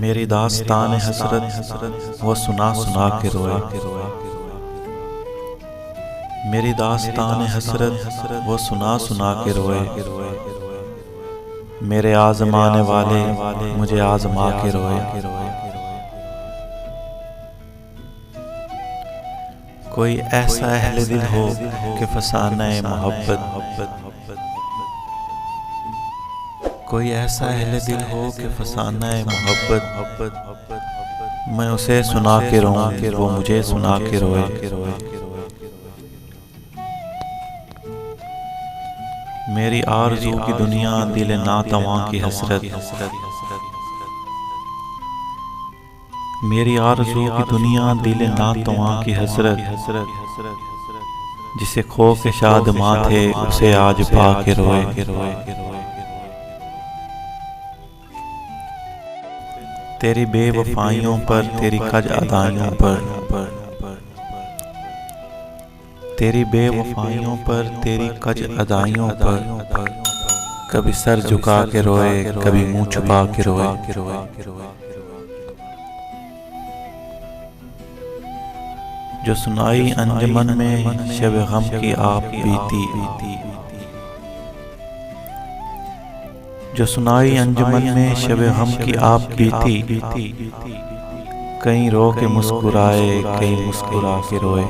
मेरी दास्तान हसरत वो सुना सुना के रोए। मेरी दास्तान हसरत वो सुना सुना के रोए। मेरे आजमाने वाले मुझे आजमा के रोए। कोई ऐसा अहले दिल हो कि फसाना मोहब्बत, कोई ऐसा अहले दिल हो कि फसाना मोहब्बत, मैं उसे सुना के रोऊं वो मुझे सुना के रोए। मेरी आरज़ू की दुनिया दिल नातवां की हसरत, मेरी आरज़ू की दुनिया दिल नातवां की हसरत, जिसे खो के शादमां थे उसे आज पा के रोए। तेरी बेवफाइयों पर, तेरी कज अदाइयों पर, तेरी बेवफाइयों पर, तेरी कज अदाइयों पर, कभी सर झुका के रोए, कभी मुंह छुपा के रोए। जो सुनाई अंजुमन में शब गम की आप बीती, जो सुनाई अंजुमन में शब गम की आप बीती, कहीं रो के मुस्कुराए, कहीं मुस्कुरा के रोए।